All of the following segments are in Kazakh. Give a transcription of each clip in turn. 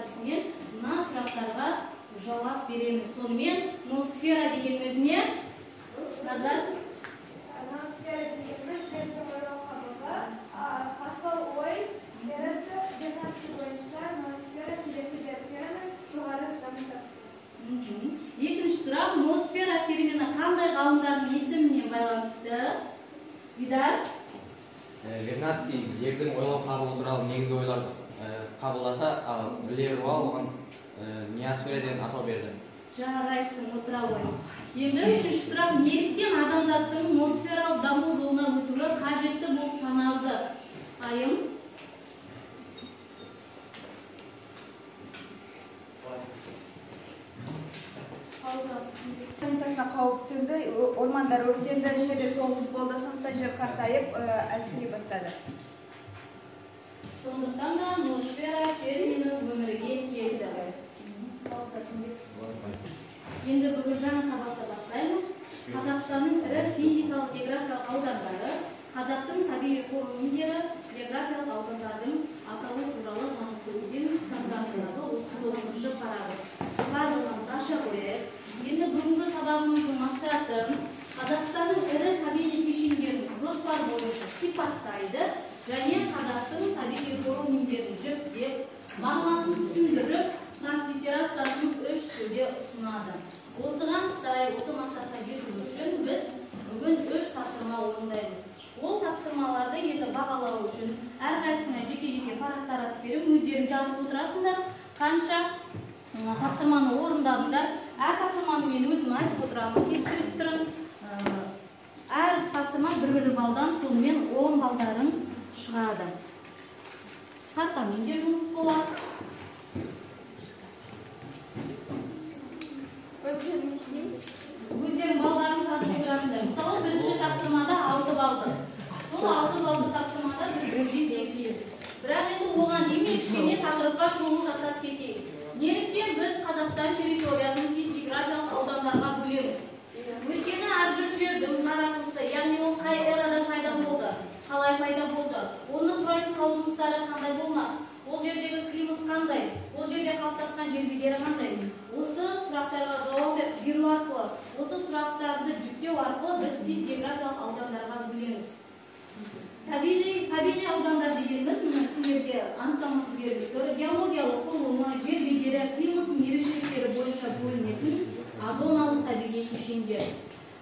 әдісімен мына сұрақтарға жауап береміз. Сонымен ноосфера дегеніміз не? Назар? Ноосфера дегеніміз жердің ойлау қабығы, арқылы ой сферасы география бойынша ноосфера келесі биосфераның жоғары дамытады. Екінші сұрақ, ноосфера термині қандай ғалымдардың есіміне байланысты? Дидар? Вернадский жердің ойлау қабығы туралы негізгі ойларды қабылдаса, ал Леруа оған ноосфера деген атау берді. Жарайсың, отыра ғой. Енді үшінші сұрақ, неліктен адамзаттың ноосфералық даму жолына өтуі қажетті болып саналды? Айым? Санитарына қауіп төнді, ормандар өртенді, жерде соғыс болды, сондықтан жер қартайып, әлсірей бастады. Сондықтан да ноосфера термині өмірге келді. Енді бүгін жаңа сабақты бастаймыз. Қазақстанның ірі физикалық географиялық аудандары, қазақтың табиғи қор өнімдері, географиялық аудандардың атауы туралы танып өтеміз. Кітаптардағы 39-шы парағы. Барлығымыз аша қояйық. Енді бүгінгі сабағымыздың мақсаты Қазақстанның ірі табиғи кешендерін жоспар бойынша сипаттайды және қазақтың табиғи қор өнімдерін жіктеп, мағынасын түсіндіріп, транслитерациясын 3 түрде ұсынады. Осыған сай, осы мақсатқа жету үшін біз бүгін 3 тапсырма орындаймыз. Ол тапсырмаларды енді бағалау үшін әрқайсысына жеке-жеке парақтар атып беріп, өздерің жазып отырасыңдар. Қанша тапсырманы орындадыңдар. Әр тапсырманы мен өзім айтып отырамын, кестіріп тұрын. Әр тапсырма бір-бір балдан, сонымен 10 балдарың шығады. Картамен де жұмыс болады. Өздерің балдарын жазып отырасыңдар. Мысалы, бірінші тапсырмада 6 балды. Сол 6 балды тапсырмада бір-бірден белгілейміз. Бірақ енді оған дейін кішкене тақырыпқа шолу жасап кетейік. Неліктен біз Қазақстан территориясын физиографиялық аудандарға бөлеміз? Өйткені әрбір жердің жаратылысы, яғни ол қай эрада пайда болды, қалай пайда болды, оны құрайтын тау жыныстары қандай болмақ, ол жердегі климат қандай, ол жерде қалыптасқан жер бедері қандай. Осы сұрақтарға жауап беру арқылы, осы сұрақтарды жүктеу арқылы біз физиографиялық аудандарға бөлеміз. Табиғи аудандар дегеніміз сіздерге анықтамасы берілді. Геологиялық құрылымы, жер бедері, климаттың ерекшеліктері бойынша бөлінетін зоналық табиғи кешендер.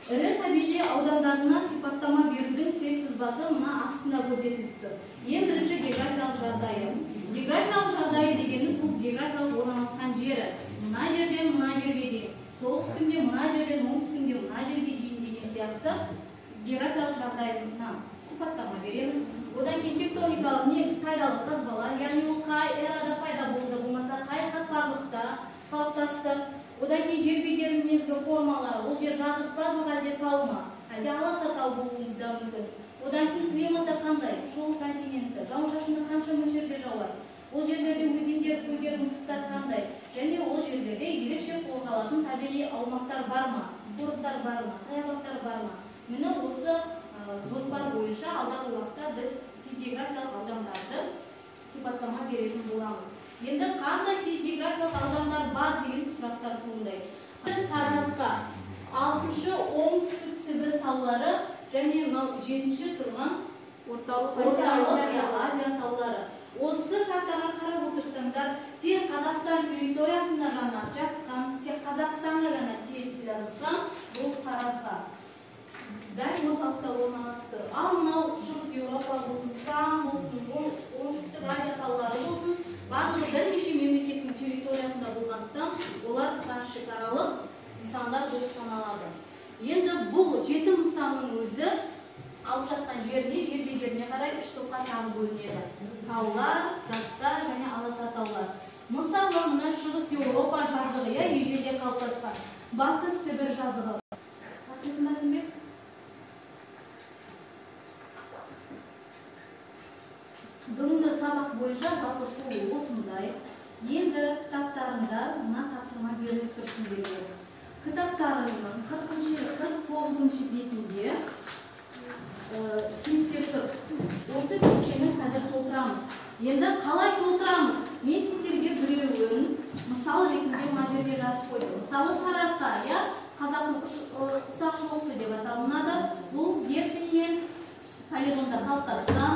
Ірі табиғи аудандарына сипаттама берудің келсізбасы мына астында көрсетіліп тұр. Ең бірінші географиялық жағдайы. Географиялық жағдайы дегеніміз бұл географиялық орналасқан жері. Мына жерден мына жерге дейін, солтүстігінде мына жерден оңтүстігінде мына жерге дейін деген сияқты географиялық жағдайына сипаттама береміз. Одан кейін тектоникалық негіз пайдалы қазбалар, яғни ол қай эрада пайда болды, болмаса қай қатпарлықта қалыптасты. Одан кейін жер бедерінің негізгі формалары, ол жер жазық па, жоқ әлде тау ма, әлде аласа тау болуы да мүмкін. Одан кейін климаты қандай, шолы континентті, жауын-шашынды қанша мөлшерде жауады, ол жерлерде өзендер, көлдер, мұздықтар қандай, және ол жерлерде ерекше қорғалатын табиғи аумақтар бар ма, қорықтар бар ма, саябақтар бар ма. Міне осы жоспар бойынша алдағы уақытта біз физиографиялық аудандарды сипаттама беретін боламыз. Енді қандай физиографиялық аудандар бар деген сұрақтар туындайды. Сарыарқа, 6-шы оңтүстік Сібір таулары және 7-ші тұрған орталық Азия таулары. Осы картаға қарап отырсаңдар, тек Қазақстан территориясында ғана жатқан, тек Қазақстанға ғана тиесілі нысан бұл Сарыарқа. Дәл орталықта орналасты. Ал мынау Шығыс Еуропа болсын, Тұран болсын, оңтүстік Азия таулары болсын, барлығы бірнеше мемлекеттің территориясында болғандықтан, олар шекаралық нысандар болып саналады. Енді бұл 7 нысанның өзі алып жатқан жеріне, жер бедеріне қарай 3 топқа тағы бөлінеді. Таулар, жазықтар және аласа таулар. Мысалы, мына Шығыс Еуропа жазығы, ежелде қалыптасқан. Батыс Сібір жазығы. Басқасында Сімбек? Бүгінгі сабақ бойынша жалпы шолу осындай. Енді кітаптарында мына тапсырма беріліп тұрсыңдар. Кітаптарының 49-шы бетінде кесте тұр. Осы кестені қазір толтырамыз. Енді қалай толтырамыз? мен сендерге біреуін мысал ретінде мына жерге жазып қойдым. Мысалы Сарыарқа, иә, қазақтың ұсақ шоқысы деп аталынады. Бұл Берсеннен полигонда қалыптасқан,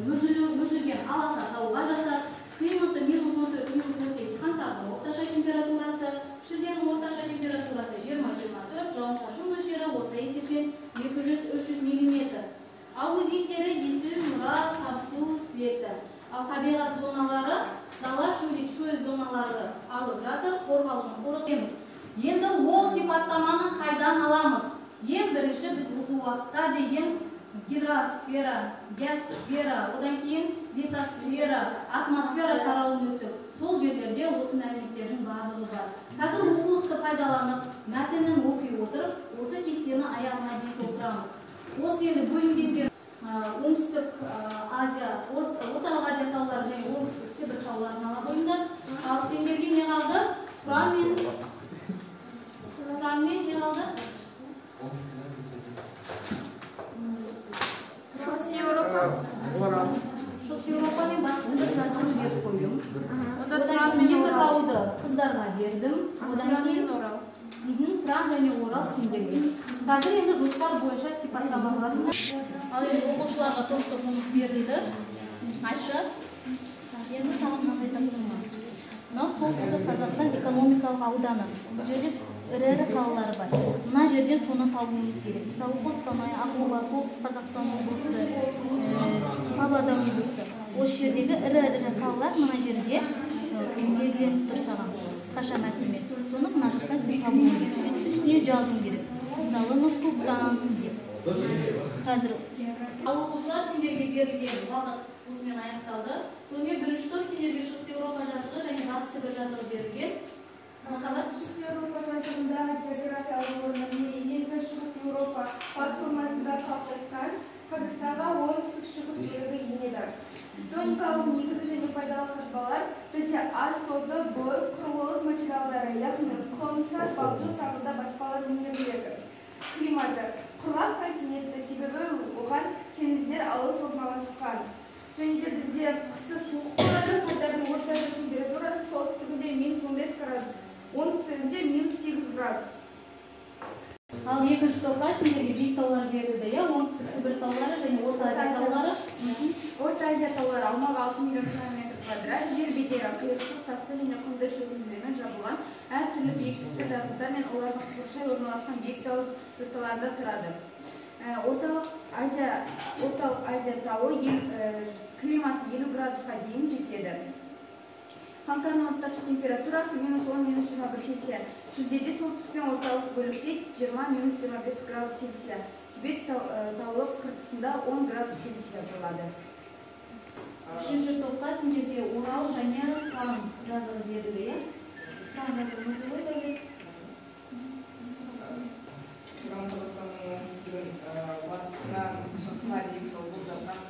мүжілген аласа тауға жатады. Климаты -14-18 қаңтардың орташа температурасы, шілденің орташа температурасы 20-24, жауын-шашын мөлшері орта есеппен 200-300 мм. Ал өзендері Есіл, Нұра, Сарысу, Светі. Ал табиғат зоналары дала шөл зоналары алып жатыр, қорғалжын қорғаймыз. Енді ол сипаттаманы қайдан аламыз? Ең бірінші біз осы уақытта деген гидросфера, геосфера, одан кейін литосфера, атмосфера тарауын өттік. Сол жерлерде осы мәліметтердің барлығы бар. Қазір оқулықты пайдаланып, мәтінін оқи отырып, осы кестені аяғына дейін толтырамыз. Осы енді бөлінгендер оңтүстік Азия, орталық Азия таулары және оңтүстік Сібір тауларының алабойында. Ал сендерге не қалды? Тұран мен не қалды? Шығыс Еуропа. Шығыс Еуропа мен Батыс Сібір жазығын беріп қойдым. Одан Тұран мен екі Орал. тауды қыздарға бердім. Тұран мен Орал. Тұран және Орал сендерге. Қазір енді жоспар бойынша сипаттама құрасыңдар. Ал енді оқушыларға топтық жұмыс берілді. Айша, енді саған мынандай тапсырма. Мынау солтүстік Қазақстан экономикалық ауданы. Бұл жерде ірі қалалар бар. Мына жерден соны табуымыз керек. Мысалы, Қостанай, Ақмола, солтүстік Қазақстан облысы, Павлодар облысы. Осы жердегі ірі қалалар мына жерде белгіленіп тұр саған. Қысқаша мәтінмен. Соны мына жақта сен табуың керек. Үстіне жазуың керек. Мысалы, Нұр-Сұлтан деп. Қазір ал оқушылар сендерге берілген уақыт осымен аяқталды. Сонымен бірінші топ сендерге Шығыс Еуропа жазығы және Батыс Сібір жазығы берілген. Шығыс Еуропа жазығындағы географиялық орны ежелгі Шығыс Еуропа платформасында қалыптасқан, Қазақстанға оңтүстік-шығыс бөлігі енеді. Тектоникалық негізі және пайдалы қазбалар бізде аз тозы, бор, құрылыс материалдары, яғни құм, саз, балшық тағы да басқалар өндіріледі. Климаты құрғақ континентті, себебі оған теңіздер алыс орналасқан. Және де бізде қысы суық болады, қаңтардың орташа температурасы солтүстігінде -15 градус, оңтүстігінде -8 градус. Ал екінші топқа сендерге биік таулар берілді, иә? Оңтүстік Сібір таулары және Орта Азия таулары. Орта Азия таулары аумағы 6 миллион километр квадрат, жер бедері қиыршық тасты және құмды шөгінділермен жабылған, әртүрлі биіктікті жазықтар мен олардың қоршай орналасқан биік тау жоталарында тұрады. Орталық Азия тауы климат 50 градусқа дейін жетеді. Қаңтардың орташа температурасы -10-21 Цельсия. Шілдеде солтүстік пен орталық бөлікте 20-25 градус Цельсия. Тибет таулық қыртысында 10 градус Цельсия болады. Үшінші топқа сендерге Орал және Тұран жазығы берілді, иә? Тұран жазығы не ой Дәулет? Тұран Қазақстанның оңтүстігін батысынан шығысына дейін созылып жатқан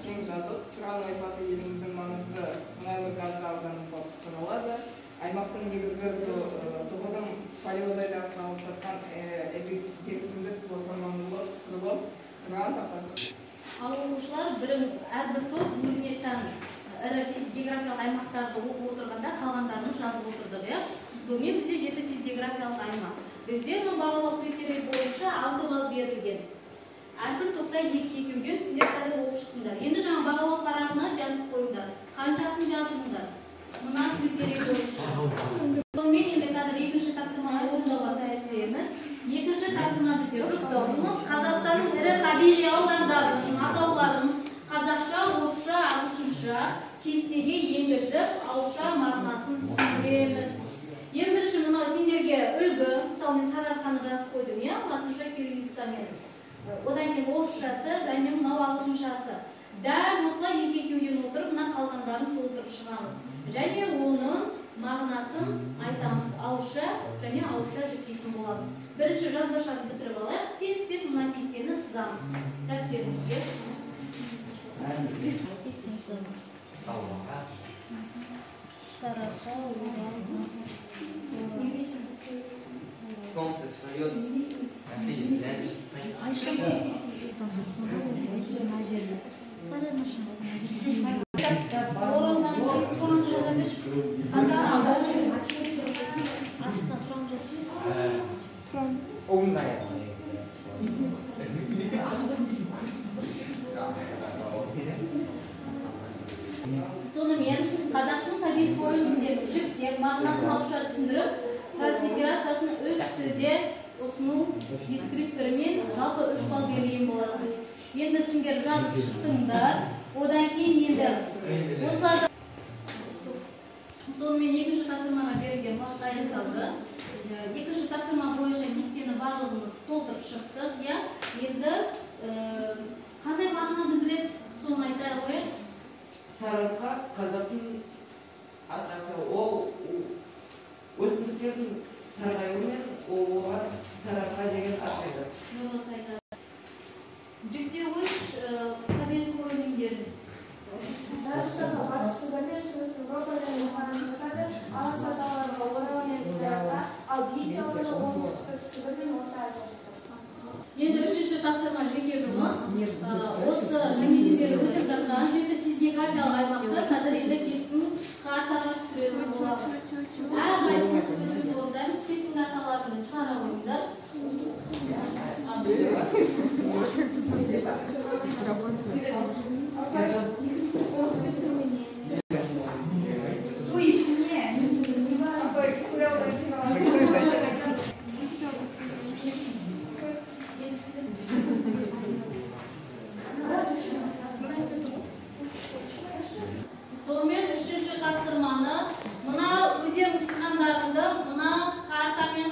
кең жазық. Тұран ойпаты еліміздің маңызды мұнайлы газды ауданы болып саналады. Аймақтың негізгі тұғырын палеозойда қалыптасқан епитексіндік платформалық құрылым Тұран тақасы. Ал оқушылар әрбір топ өзіне тән ірі физгеографиялық аймақтарды оқып отырғанда қалғандарын жазып отырдық, иә? Сонымен бізде 7 физгеографиялық аймақ. Бізде бағалау критерий бойынша 6 балл берілген. Әрбір топта 2-2-ден сіздер қазір оқып шықтыңдар. Енді жаңа бағалау парағына жазып қойыңдар. Қаншасын жазыңдар? Мына критерий бойынша. Сонымен енді қазір екінші тапсырманы орындауға кірісеміз. Екінші тапсырма бізде жұптау жұмыс. Қазақстанның ірі табиғи аудандарының атауларын қазақша, орысша, ағылшынша кестеге енгізіп, ауызша мағынасын түсіндіреміз. Ең бірінші мынау сендерге үлгі, мысалы мен Сарыарқаны жазып қойдым, иә, латынша кириллицамен. Одан кейін орысшасы және мынау ағылшыншасы. Дәл осылай екі-екеуден отырып, мына қалғандарын толтырып шығамыз. Және оның мағынасын айтамыз, ауызша және ауызша жүктейтін боламыз. Бірінші жазбашаны бітіріп алайық, тез-тез мына кестені сызамыз. Дәптерімізге. Кестені сызамыз. Сарыарқа, Орал. Солнце встает, Айша, мына жерде. Оралдан Сонымен қазақтың табиғи қорымдерін жіктеп, мағынасын ауызша түсіндіріп, транслитерациясын 3 тілде ұсыну дескрипторымен жалпы 3 балл берген болады. Енді сендер жазып шықтыңдар, одан кейін енді осыларды сонымен екінші тапсырмаға берілген уақыт аяқталды. Екінші тапсырма бойынша кестені барлығымыз толтырып шықтық. Енді қандай мағына білдіреді, соны айта қояйық. Сарапқа қазақтың атасы ол өсімдіктердің сарғаюы мен оған сарапқа деген ат берді. Дұрыс айтасыз. Жіктеуіш табиғи қорымдерін Жарышшаға батыс Сібір мен шығыс Еуропа және Бұхарадан жатады. Алыс аталарға Орал мен Сарапқа, ал биік тауларға оңтүстік Сібір мен Орта Азия жатады. енді үшінші тапсырма жеке жұмыс. Осы жеңгендер өтіп жатқан жеті физикалиялық аймақты қазір енді кескін картаға түсіретін боламыз. Әрқайсымыз өзіміз орындаймыз, кескін карталарын шығара қойыңдар. Ой, еще не. Сонымен үшінші тапсырманы мына өздеріңіз сызғандарыңды мына картамен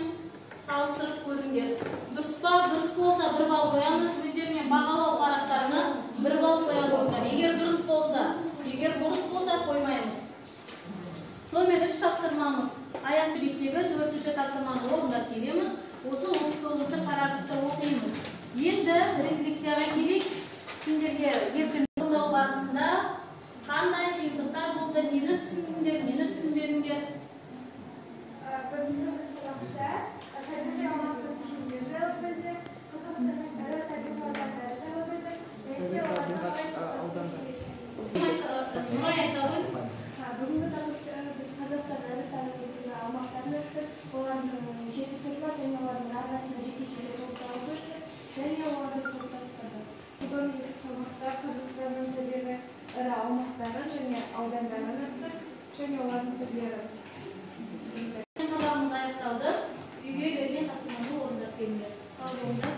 салыстырып көріңдер. Дұрыс па? Дұрыс болса 1 балл қоямыз, өздеріне бағалау парақтарына 1 балл қоя қойыңдар. Егер бұрыс болса қоймаймыз. Сонымен 3 тапсырмамыз аяқты беттегі 4-ші тапсырманы орындап келеміз. Осы 39-шы параграфты оқимыз. Енді рефлексияға келейік. Сендерге еркін тыңдау барысында қандай қиындықтар болды, нені түсіндіңдер, нені түсінбедіңдер? Бүгінгі сабақта табиғи аумақтың кешендері жайлы білдік, Қазақстанның ірі табиғи аудандары жайлы білдік, және олардың Нұрай айтауын. Бүгінгі тақырыпта біз Қазақстанның ірі табиғи аумақтарын өттік, олардың 7 түрі бар және олардың әрқайсысына жеке-жеке топталып өттік және оларды топтастырдық. Бүгінгі сабақта Қазақстанның табиғи ірі аумақтарын және аудандарын өттік және олардың түрлері. Сабағымыз аяқталды. Үйге берген тапсырманы орындап келіңдер. Сау болыңдар.